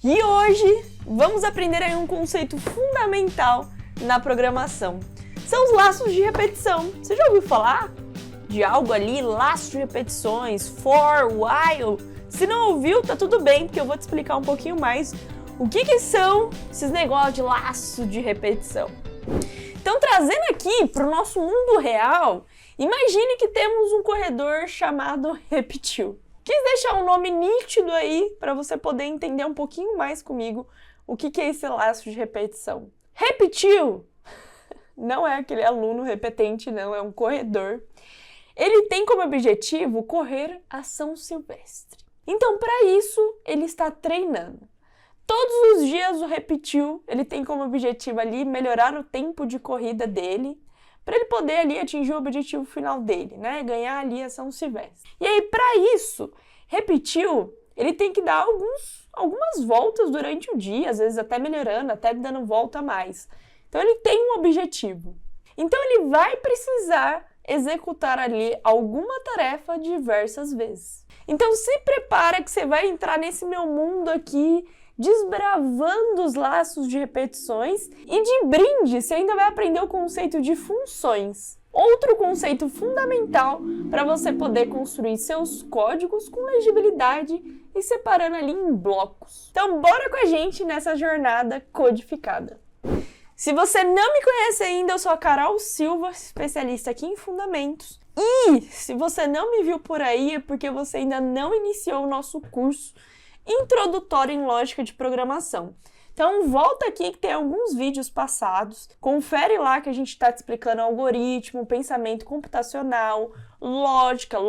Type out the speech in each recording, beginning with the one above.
E hoje vamos aprender aí um conceito fundamental na programação. São os laços de repetição. Você já ouviu falar de algo ali, laços de repetições, for, while? Se não ouviu, tá tudo bem, porque eu vou te explicar um pouquinho mais o que são esses negócios de laço de repetição. Então, trazendo aqui para o nosso mundo real, imagine que temos um corredor chamado repetiu. Quis deixar um nome nítido aí para você poder entender um pouquinho mais comigo o que é esse laço de repetição. Repetiu não é aquele aluno repetente, não, é um corredor. Ele tem como objetivo correr a São Silvestre. Então, para isso, ele está treinando. Todos os dias o repetiu, ele tem como objetivo ali melhorar o tempo de corrida dele, para ele poder ali atingir o objetivo final dele, né? Ganhar ali a São Silvestre. E aí, para isso, repetiu, ele tem que dar algumas voltas durante o dia, às vezes até melhorando, até dando volta a mais. Então, ele tem um objetivo. Então, ele vai precisar executar ali alguma tarefa diversas vezes. Então, se prepara que você vai entrar nesse meu mundo aqui, desbravando os laços de repetições, e de brinde você ainda vai aprender o conceito de funções. Outro conceito fundamental para você poder construir seus códigos com legibilidade e separando ali em blocos. Então bora com a gente nessa jornada codificada. Se você não me conhece ainda, eu sou a Carol Silva, especialista aqui em fundamentos. E se você não me viu por aí é porque você ainda não iniciou o nosso curso introdutório em lógica de programação. Então volta aqui que tem alguns vídeos passados, confere lá que a gente está te explicando algoritmo, pensamento computacional, lógica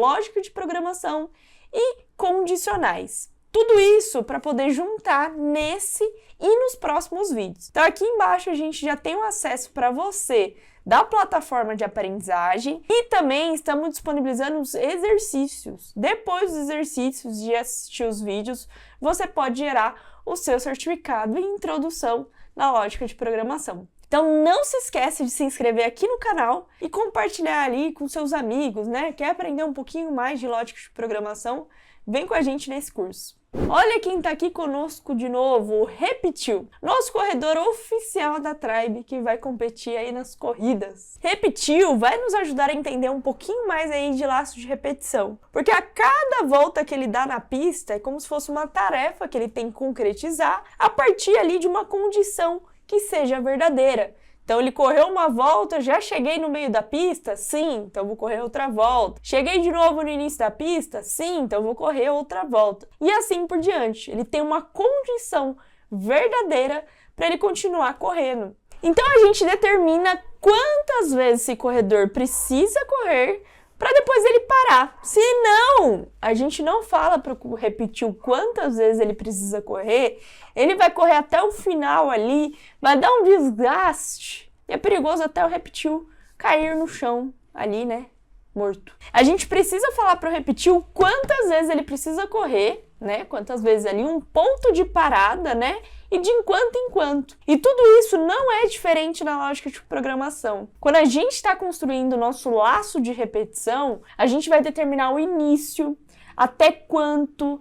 de programação e condicionais. Tudo isso para poder juntar nesse e nos próximos vídeos. Então aqui embaixo a gente já tem o acesso para você da plataforma de aprendizagem e também estamos disponibilizando os exercícios. Depois dos exercícios de assistir os vídeos, você pode gerar o seu certificado em introdução na lógica de programação. Então não se esquece de se inscrever aqui no canal e compartilhar ali com seus amigos, né? Quer aprender um pouquinho mais de lógica de programação? Vem com a gente nesse curso. Olha quem está aqui conosco de novo, o Repetiu, nosso corredor oficial da Tribe que vai competir aí nas corridas. Repetiu vai nos ajudar a entender um pouquinho mais aí de laço de repetição, porque a cada volta que ele dá na pista é como se fosse uma tarefa que ele tem que concretizar a partir ali de uma condição que seja verdadeira. Então ele correu uma volta, já cheguei no meio da pista? Sim, então vou correr outra volta. Cheguei de novo no início da pista? Sim, então vou correr outra volta. E assim por diante. Ele tem uma condição verdadeira para ele continuar correndo. Então a gente determina quantas vezes esse corredor precisa correr para depois ele parar. Se não, a gente não fala para o repetir quantas vezes ele precisa correr, ele vai correr até o final ali, vai dar um desgaste. E é perigoso até o repetiu cair no chão ali, né? Morto. A gente precisa falar para o repetiu quantas vezes ele precisa correr, né? Quantas vezes ali, um ponto de parada, né? E de enquanto em quanto. E tudo isso não é diferente na lógica de programação. Quando a gente está construindo o nosso laço de repetição, a gente vai determinar o início, até quanto,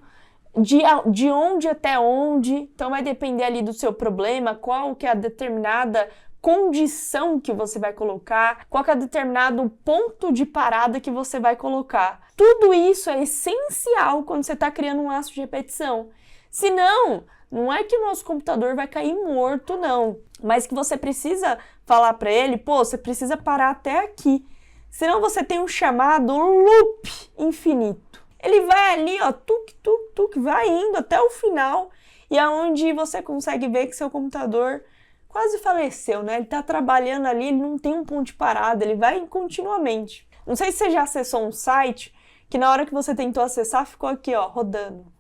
de onde até onde. Então vai depender ali do seu problema, qual que é a determinada condição que você vai colocar, qual que é o determinado ponto de parada que você vai colocar. Tudo isso é essencial quando você está criando um laço de repetição. Senão, não é que o nosso computador vai cair morto, não. Mas que você precisa falar para ele, pô, você precisa parar até aqui. Senão você tem um chamado loop infinito. Ele vai ali, ó, tuc, vai indo até o final. E é onde você consegue ver que seu computador quase faleceu, né? Ele tá trabalhando ali, ele não tem um ponto de parada, ele vai continuamente. Não sei se você já acessou um site que na hora que você tentou acessar ficou aqui, ó, rodando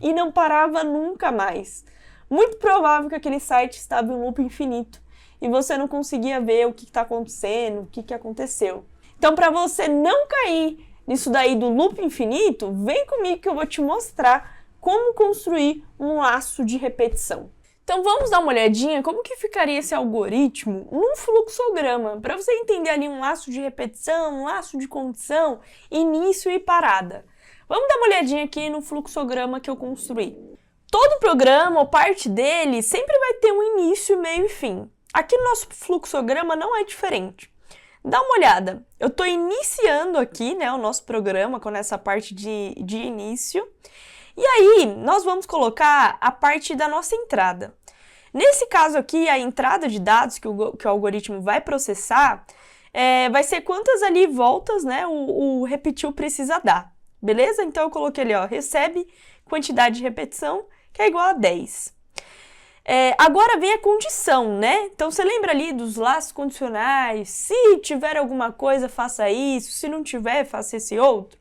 e não parava nunca mais. Muito provável que aquele site estava em um loop infinito e você não conseguia ver o que está acontecendo, o que aconteceu. Então, para você não cair nisso daí do loop infinito, vem comigo que eu vou te mostrar como construir um laço de repetição. Então vamos dar uma olhadinha como que ficaria esse algoritmo num fluxograma, para você entender ali um laço de repetição, um laço de condição, início e parada. Vamos dar uma olhadinha aqui no fluxograma que eu construí. Todo programa ou parte dele sempre vai ter um início, meio e fim. Aqui no nosso fluxograma não é diferente. Dá uma olhada. Eu estou iniciando aqui, né, o nosso programa com essa parte de início. E aí, nós vamos colocar a parte da nossa entrada. Nesse caso aqui, a entrada de dados que o algoritmo vai processar vai ser quantas ali voltas, né, o repetiu precisa dar. Beleza? Então eu coloquei ali, ó, recebe quantidade de repetição, que é igual a 10. Agora vem a condição, né? Então você lembra ali dos laços condicionais, se tiver alguma coisa, faça isso, se não tiver, faça esse outro.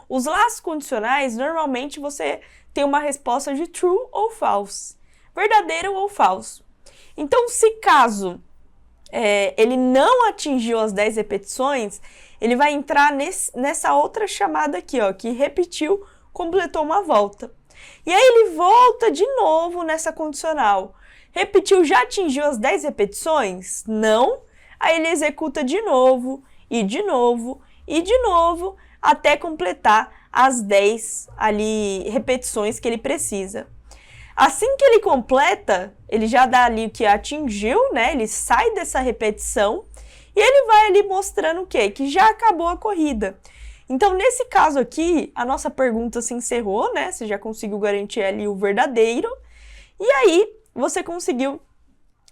Os laços condicionais, normalmente você tem uma resposta de true ou false, verdadeiro ou falso. Então, se caso ele não atingiu as 10 repetições, ele vai entrar nessa outra chamada aqui, ó, que repetiu, completou uma volta. E aí ele volta de novo nessa condicional. Repetiu, já atingiu as 10 repetições? Não. Aí ele executa de novo, e de novo, e de novo, até completar as 10 ali repetições que ele precisa. Assim que ele completa, ele já dá ali o que atingiu, né? Ele sai dessa repetição e ele vai ali mostrando o quê? Que já acabou a corrida. Então, nesse caso aqui, a nossa pergunta se encerrou, né? Você já conseguiu garantir ali o verdadeiro. E aí, você conseguiu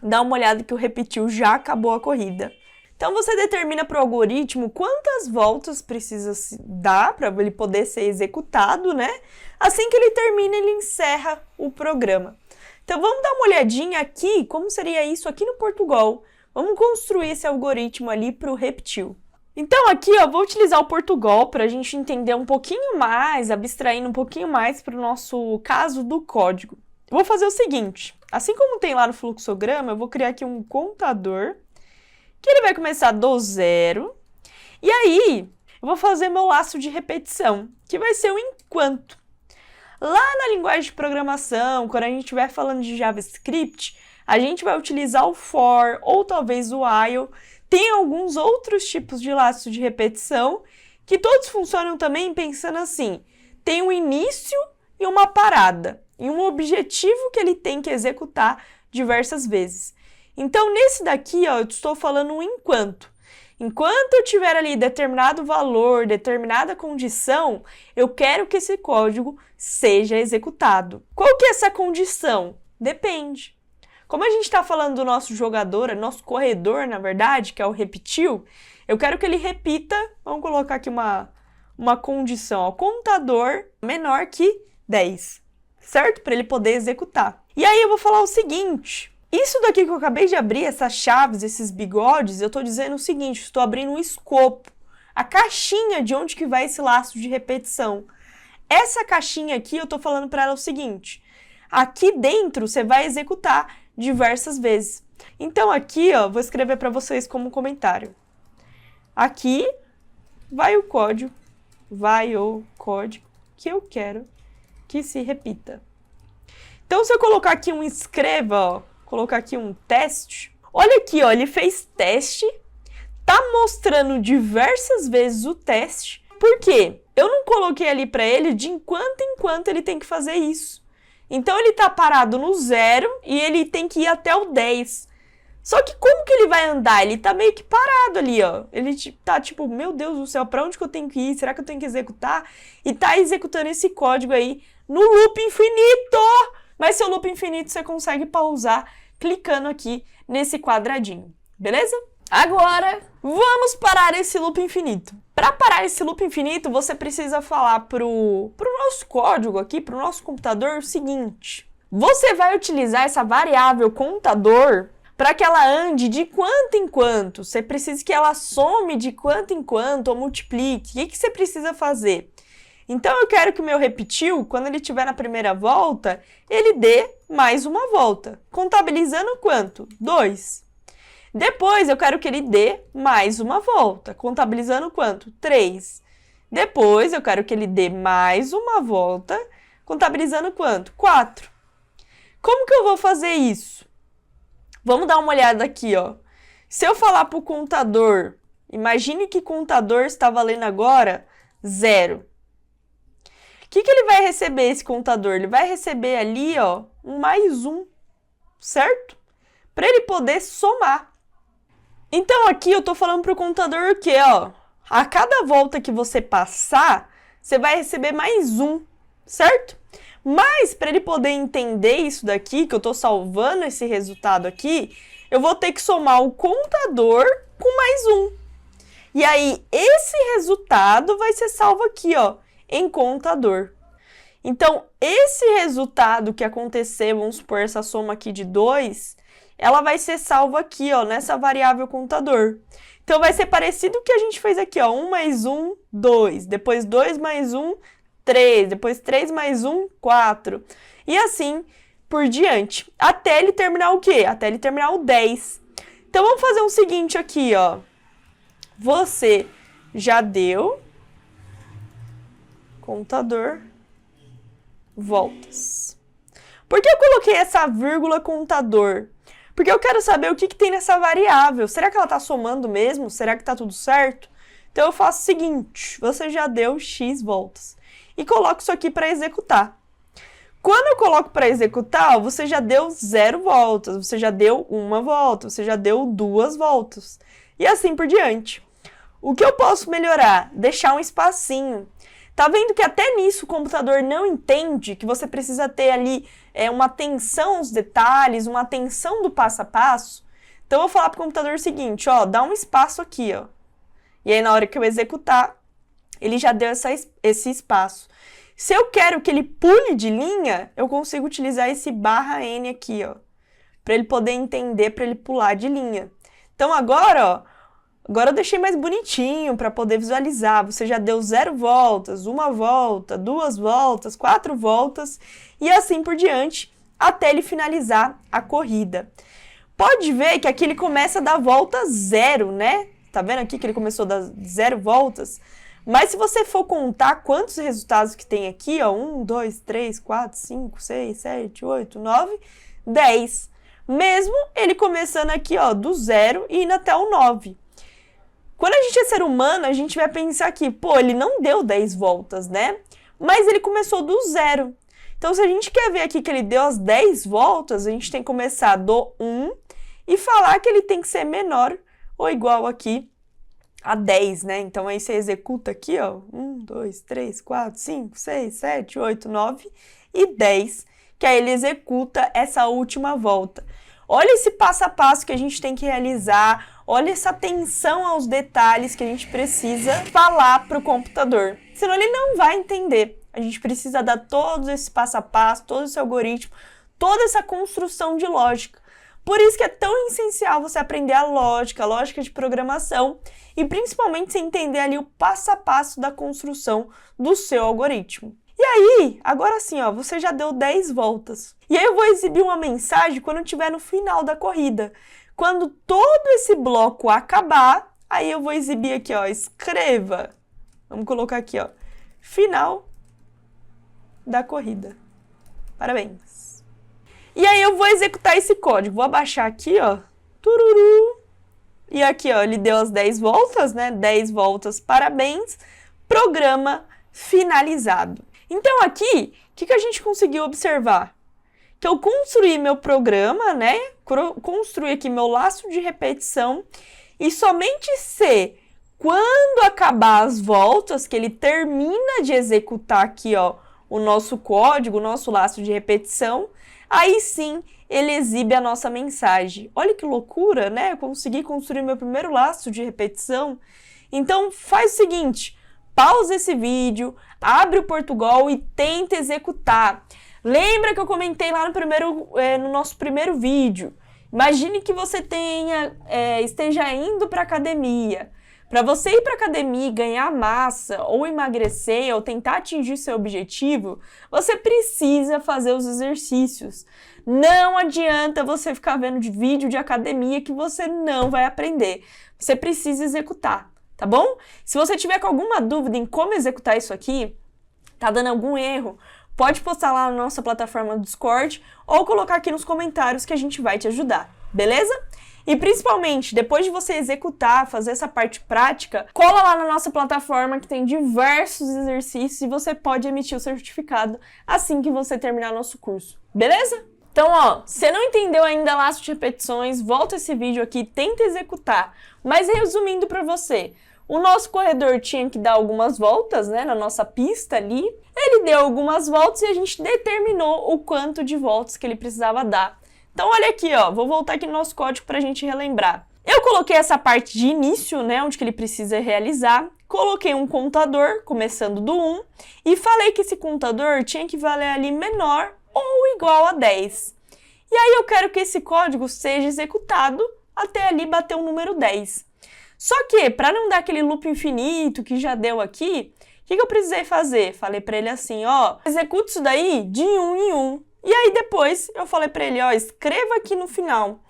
dar uma olhada que o repetiu já acabou a corrida. Então, você determina para o algoritmo quantas voltas precisa dar para ele poder ser executado, né? Assim que ele termina, ele encerra o programa. Então, vamos dar uma olhadinha aqui, como seria isso aqui no Portugal. Vamos construir esse algoritmo ali para o repetiu. Então, aqui, ó, vou utilizar o Portugal para a gente entender um pouquinho mais, abstraindo um pouquinho mais para o nosso caso do código. Eu vou fazer o seguinte, assim como tem lá no fluxograma, eu vou criar aqui um contador, que ele vai começar do 0, e aí eu vou fazer meu laço de repetição, que vai ser o enquanto. Lá na linguagem de programação, quando a gente estiver falando de JavaScript, a gente vai utilizar o for ou talvez o while. Tem alguns outros tipos de laço de repetição que todos funcionam também pensando assim, tem um início e uma parada, e um objetivo que ele tem que executar diversas vezes. Então, nesse daqui, ó, eu estou falando um enquanto. Enquanto eu tiver ali determinado valor, determinada condição, eu quero que esse código seja executado. Qual que é essa condição? Depende. Como a gente está falando do nosso jogador, nosso corredor, na verdade, que é o repetiu, eu quero que ele repita, vamos colocar aqui uma condição, ó, contador menor que 10, certo? Para ele poder executar. E aí eu vou falar o seguinte... Isso daqui que eu acabei de abrir, essas chaves, esses bigodes, eu estou dizendo o seguinte, estou abrindo um escopo, a caixinha de onde que vai esse laço de repetição. Essa caixinha aqui, eu estou falando para ela o seguinte, aqui dentro você vai executar diversas vezes. Então aqui, ó, vou escrever para vocês como comentário. Aqui vai o código que eu quero que se repita. Então se eu colocar aqui um escreva, ó, colocar aqui um teste. Olha aqui, ó, ele fez teste, tá mostrando diversas vezes o teste. Por quê? Eu não coloquei ali para ele de enquanto em quanto ele tem que fazer isso. Então ele tá parado no 0 e ele tem que ir até o 10. Só que como que ele vai andar? Ele tá meio que parado ali, ó. Ele tá tipo, meu Deus do céu, para onde que eu tenho que ir? Será que eu tenho que executar? E tá executando esse código aí no loop infinito! Mas seu loop infinito você consegue pausar clicando aqui nesse quadradinho, beleza? Agora, vamos parar esse loop infinito. Para parar esse loop infinito, você precisa falar pro nosso código aqui, pro nosso computador, o seguinte. Você vai utilizar essa variável contador para que ela ande de quanto em quanto. Você precisa que ela some de quanto em quanto ou multiplique. O que você precisa fazer? Então, eu quero que o meu repetiu, quando ele estiver na primeira volta, ele dê mais uma volta. Contabilizando quanto? 2. Depois, eu quero que ele dê mais uma volta. Contabilizando quanto? 3. Depois, eu quero que ele dê mais uma volta. Contabilizando quanto? 4. Como que eu vou fazer isso? Vamos dar uma olhada aqui, ó. Se eu falar para o contador, imagine que contador está valendo agora 0. que ele vai receber, esse contador? Ele vai receber ali, ó, um mais 1, certo? Para ele poder somar. Então, aqui eu tô falando pro contador o quê, ó? A cada volta que você passar, você vai receber mais 1, certo? Mas, para ele poder entender isso daqui, que eu tô salvando esse resultado aqui, eu vou ter que somar o contador com mais 1. E aí, esse resultado vai ser salvo aqui, ó, em contador. Então, esse resultado que aconteceu, vamos supor essa soma aqui de 2, ela vai ser salva aqui, ó, nessa variável contador. Então, vai ser parecido com o que a gente fez aqui, ó, 1 mais 1, 2, depois 2 mais 1, 3, depois 3 mais 1, 4, e assim por diante, até ele terminar o quê? Até ele terminar o 10. Então, vamos fazer o seguinte aqui, ó. Você já deu contador voltas. Por que eu coloquei essa vírgula contador? Porque eu quero saber o que tem nessa variável. Será que ela está somando mesmo? Será que está tudo certo? Então, eu faço o seguinte, você já deu x voltas. E coloco isso aqui para executar. Quando eu coloco para executar, você já deu 0 voltas, você já deu 1 volta, você já deu 2 voltas. E assim por diante. O que eu posso melhorar? Deixar um espacinho. Tá vendo que até nisso o computador não entende que você precisa ter ali uma atenção aos detalhes, uma atenção do passo a passo? Então, eu vou falar para o computador o seguinte, ó, dá um espaço aqui, ó. E aí, na hora que eu executar, ele já deu esse espaço. Se eu quero que ele pule de linha, eu consigo utilizar esse /n aqui, ó, para ele poder entender, para ele pular de linha. Então, agora, ó, agora eu deixei mais bonitinho para poder visualizar. Você já deu 0 voltas, 1 volta, 2 voltas, 4 voltas e assim por diante, até ele finalizar a corrida. Pode ver que aqui ele começa a dar volta 0, né? Tá vendo aqui que ele começou a dar 0 voltas? Mas se você for contar quantos resultados que tem aqui, ó, 1, 2, 3, 4, 5, 6, 7, 8, 9, 10. Mesmo ele começando aqui, ó, do 0 e indo até o 9. Quando a gente é ser humano, a gente vai pensar aqui, pô, ele não deu 10 voltas, né? Mas ele começou do 0. Então, se a gente quer ver aqui que ele deu as 10 voltas, a gente tem que começar do 1 e falar que ele tem que ser menor ou igual aqui a 10, né? Então, aí você executa aqui, ó, 1, 2, 3, 4, 5, 6, 7, 8, 9 e 10, que aí ele executa essa última volta. Olha esse passo a passo que a gente tem que realizar, olha essa atenção aos detalhes que a gente precisa falar para o computador, senão ele não vai entender. A gente precisa dar todo esse passo a passo, todo esse algoritmo, toda essa construção de lógica. Por isso que é tão essencial você aprender a lógica de programação e principalmente você entender ali o passo a passo da construção do seu algoritmo. E aí, agora sim, ó, você já deu 10 voltas. E aí eu vou exibir uma mensagem quando estiver no final da corrida. Quando todo esse bloco acabar, aí eu vou exibir aqui, ó, escreva. Vamos colocar aqui, ó, final da corrida. Parabéns. E aí eu vou executar esse código. Vou abaixar aqui, ó. Tururu. E aqui, ó, ele deu as 10 voltas, né? 10 voltas, parabéns. Programa finalizado. Então aqui, o que a gente conseguiu observar? Que eu construí meu programa, né? Construí aqui meu laço de repetição e somente se quando acabar as voltas, que ele termina de executar aqui, ó, o nosso código, o nosso laço de repetição, aí sim ele exibe a nossa mensagem. Olha que loucura, né? Eu consegui construir meu primeiro laço de repetição. Então faz o seguinte, pausa esse vídeo, abre o Portugal e tenta executar. Lembra que eu comentei lá no nosso primeiro vídeo. Imagine que você esteja indo para academia. Para você ir para academia e ganhar massa, ou emagrecer, ou tentar atingir seu objetivo, você precisa fazer os exercícios. Não adianta você ficar vendo vídeo de academia que você não vai aprender. Você precisa executar, tá bom? Se você tiver com alguma dúvida em como executar isso aqui, tá dando algum erro, pode postar lá na nossa plataforma do Discord ou colocar aqui nos comentários que a gente vai te ajudar, beleza? E principalmente, depois de você executar, fazer essa parte prática, cola lá na nossa plataforma que tem diversos exercícios e você pode emitir o certificado assim que você terminar nosso curso. Beleza? Então, ó, se não entendeu ainda laço de repetições, volta esse vídeo aqui, tenta executar. Mas resumindo para você, o nosso corredor tinha que dar algumas voltas, né, na nossa pista ali. Ele deu algumas voltas e a gente determinou o quanto de voltas que ele precisava dar. Então, olha aqui, ó, vou voltar aqui no nosso código para a gente relembrar. Eu coloquei essa parte de início, né, onde que ele precisa realizar. Coloquei um contador, começando do 1, e falei que esse contador tinha que valer ali menor ou igual a 10. E aí eu quero que esse código seja executado até ali bater o número 10. Só que, para não dar aquele loop infinito que já deu aqui, o que eu precisei fazer? Falei para ele assim, ó, executa isso daí de 1 em 1. E aí depois eu falei para ele, ó, escreva aqui no final.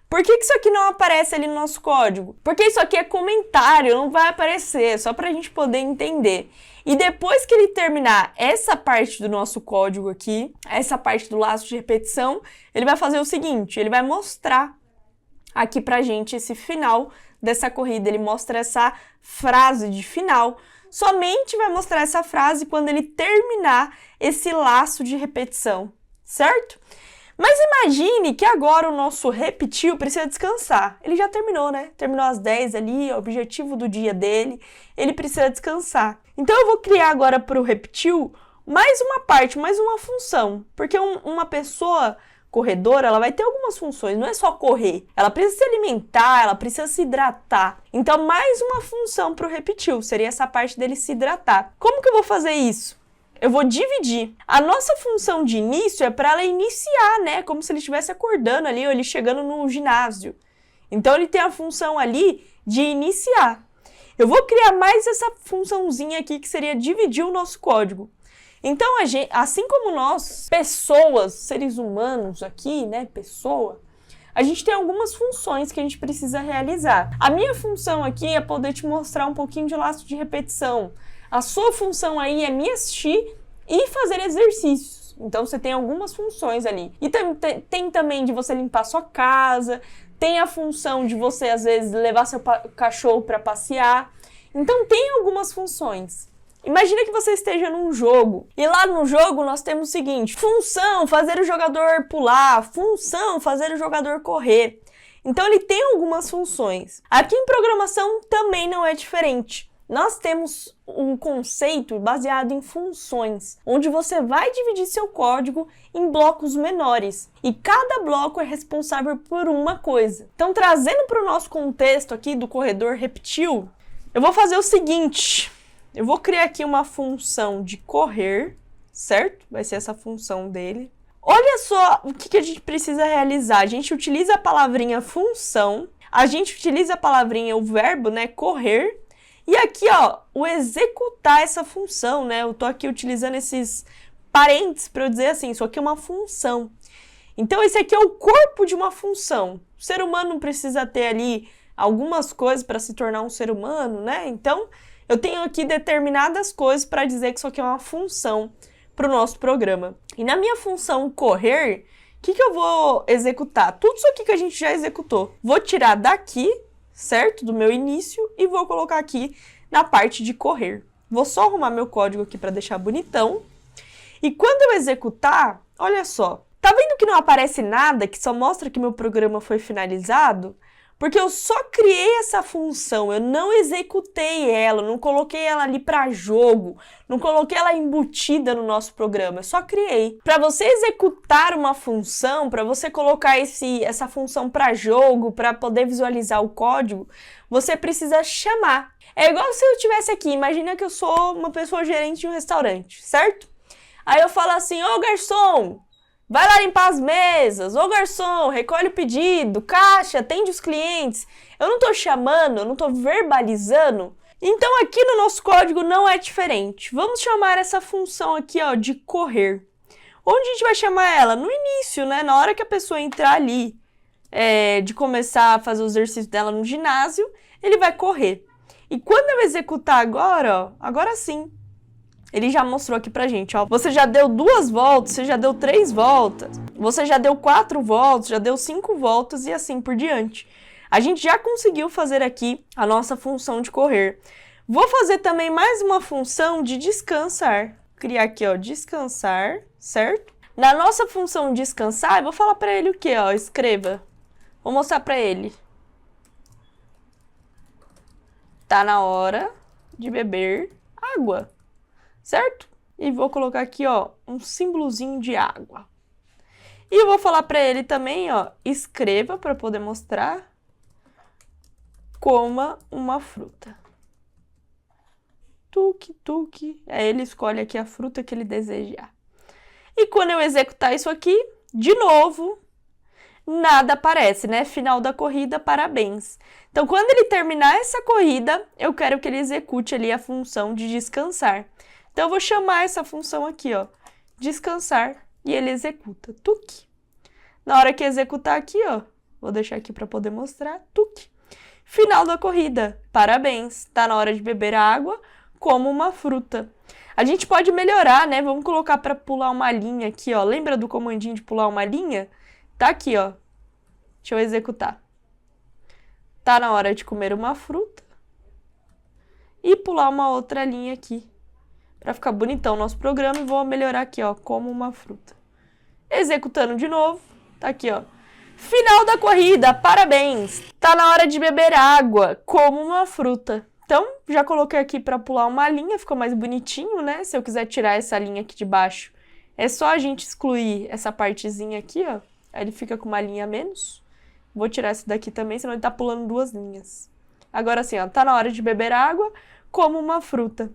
Por que isso aqui não aparece ali no nosso código? Porque isso aqui é comentário, não vai aparecer, só para a gente poder entender. E depois que ele terminar essa parte do nosso código aqui, essa parte do laço de repetição, ele vai fazer o seguinte, ele vai mostrar aqui pra gente esse final dessa corrida, ele mostra essa frase de final, somente vai mostrar essa frase quando ele terminar esse laço de repetição, certo? Mas imagine que agora o nosso repetiu precisa descansar. Ele já terminou, né? Terminou às 10 ali, o objetivo do dia dele, ele precisa descansar. Então eu vou criar agora para o repetiu mais uma parte, mais uma função, porque uma pessoa corredora, ela vai ter algumas funções, não é só correr. Ela precisa se alimentar, ela precisa se hidratar. Então mais uma função para o repetiu, seria essa parte dele se hidratar. Como que eu vou fazer isso? Eu vou dividir. A nossa função de início é para ela iniciar, né? Como se ele estivesse acordando ali ou ele chegando no ginásio. Então ele tem a função ali de iniciar. Eu vou criar mais essa funçãozinha aqui que seria dividir o nosso código. Então, assim como nós, pessoas, seres humanos aqui, né? Pessoa, a gente tem algumas funções que a gente precisa realizar. A minha função aqui é poder te mostrar um pouquinho de laço de repetição. A sua função aí é me assistir e fazer exercícios. Então, você tem algumas funções ali. E tem também de você limpar sua casa, tem a função de você, às vezes, levar seu cachorro para passear. Então, tem algumas funções. Imagina que você esteja num jogo, e lá no jogo nós temos o seguinte, função, fazer o jogador pular, função, fazer o jogador correr. Então, ele tem algumas funções. Aqui em programação também não é diferente. Nós temos um conceito baseado em funções, onde você vai dividir seu código em blocos menores, e cada bloco é responsável por uma coisa. Então, trazendo para o nosso contexto aqui do corredor repetiu, eu vou fazer o seguinte, eu vou criar aqui uma função de correr, certo? Vai ser essa função dele. Olha só o que a gente precisa realizar. A gente utiliza a palavrinha função, a gente utiliza a palavrinha, o verbo, né, correr, e aqui, ó, o executar essa função, né? Eu tô aqui utilizando esses parênteses para eu dizer assim, isso aqui é uma função. Então, esse aqui é o corpo de uma função. O ser humano não precisa ter ali algumas coisas para se tornar um ser humano, né? Então, eu tenho aqui determinadas coisas para dizer que isso aqui é uma função para o nosso programa. E na minha função correr, o que eu vou executar? Tudo isso aqui que a gente já executou. Vou tirar daqui, certo? Do meu início e vou colocar aqui na parte de correr. Vou só arrumar meu código aqui para deixar bonitão. E quando eu executar, olha só. Tá vendo que não aparece nada, que só mostra que meu programa foi finalizado? Porque eu só criei essa função, eu não executei ela, não coloquei ela ali para jogo, não coloquei ela embutida no nosso programa, eu só criei. Para você executar uma função, para você colocar essa função para jogo, para poder visualizar o código, você precisa chamar. É igual se eu estivesse aqui, imagina que eu sou uma pessoa gerente de um restaurante, certo? Aí eu falo assim, ô garçom, vai lá limpar as mesas, ô garçom, recolhe o pedido, caixa, atende os clientes. Eu não tô chamando, eu não tô verbalizando. Então aqui no nosso código não é diferente. Vamos chamar essa função aqui, ó, de correr. Onde a gente vai chamar ela? No início, né? Na hora que a pessoa entrar ali, de começar a fazer o exercício dela no ginásio, ele vai correr. E quando eu executar agora, ó, agora sim, ele já mostrou aqui pra gente, ó. Você já deu 2 voltas, você já deu 3 voltas, você já deu 4 voltas, já deu 5 voltas e assim por diante. A gente já conseguiu fazer aqui a nossa função de correr. Vou fazer também mais uma função de descansar. Criar aqui, ó, descansar, certo? Na nossa função descansar, eu vou falar para ele o quê, ó? Escreva. Vou mostrar para ele. Tá na hora de beber água, certo? E vou colocar aqui, ó, um símbolozinho de água. E eu vou falar para ele também, ó, escreva para poder mostrar. Coma uma fruta. Tuque, tuque. Aí ele escolhe aqui a fruta que ele desejar. E quando eu executar isso aqui, de novo, nada aparece, né? Final da corrida, parabéns. Então, quando ele terminar essa corrida, eu quero que ele execute ali a função de descansar. Então, eu vou chamar essa função aqui, ó, descansar, e ele executa, tuque. Na hora que executar aqui, ó, vou deixar aqui para poder mostrar, tuque. Final da corrida, parabéns. Tá na hora de beber água, como uma fruta. A gente pode melhorar, né? Vamos colocar para pular uma linha aqui, ó. Lembra do comandinho de pular uma linha? Tá aqui, ó. Deixa eu executar. Tá na hora de comer uma fruta. E pular uma outra linha aqui. Para ficar bonitão o nosso programa. E vou melhorar aqui, ó. Como uma fruta. Executando de novo. Tá aqui, ó. Final da corrida. Parabéns. Tá na hora de beber água. Como uma fruta. Então, já coloquei aqui para pular uma linha. Ficou mais bonitinho, né? Se eu quiser tirar essa linha aqui de baixo, é só a gente excluir essa partezinha aqui, ó. Aí ele fica com uma linha a menos. Vou tirar essa daqui também, senão ele tá pulando duas linhas. Agora assim, ó, tá na hora de beber água, como uma fruta.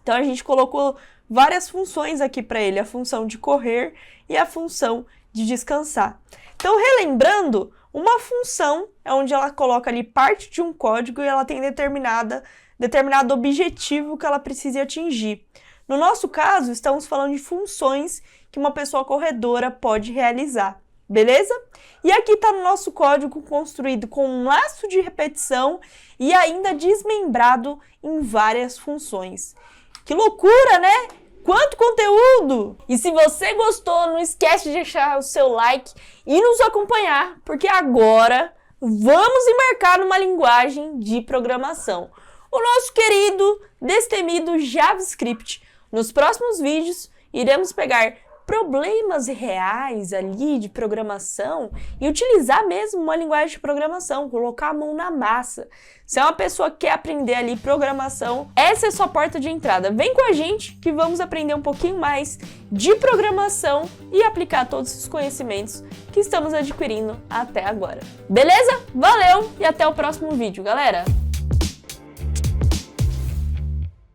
Então a gente colocou várias funções aqui para ele, a função de correr e a função de descansar. Então, relembrando, uma função é onde ela coloca ali parte de um código e ela tem determinado objetivo que ela precisa atingir. No nosso caso, estamos falando de funções que uma pessoa corredora pode realizar. Beleza? E aqui está no nosso código construído com um laço de repetição e ainda desmembrado em várias funções. Que loucura, né? Quanto conteúdo! E se você gostou, não esquece de deixar o seu like e nos acompanhar, porque agora vamos embarcar numa linguagem de programação. O nosso querido, destemido JavaScript. Nos próximos vídeos, iremos pegar problemas reais ali de programação e utilizar mesmo uma linguagem de programação, colocar a mão na massa. Se é uma pessoa que quer aprender ali programação, essa é a sua porta de entrada. Vem com a gente que vamos aprender um pouquinho mais de programação e aplicar todos os conhecimentos que estamos adquirindo até agora. Beleza? Valeu e até o próximo vídeo, galera!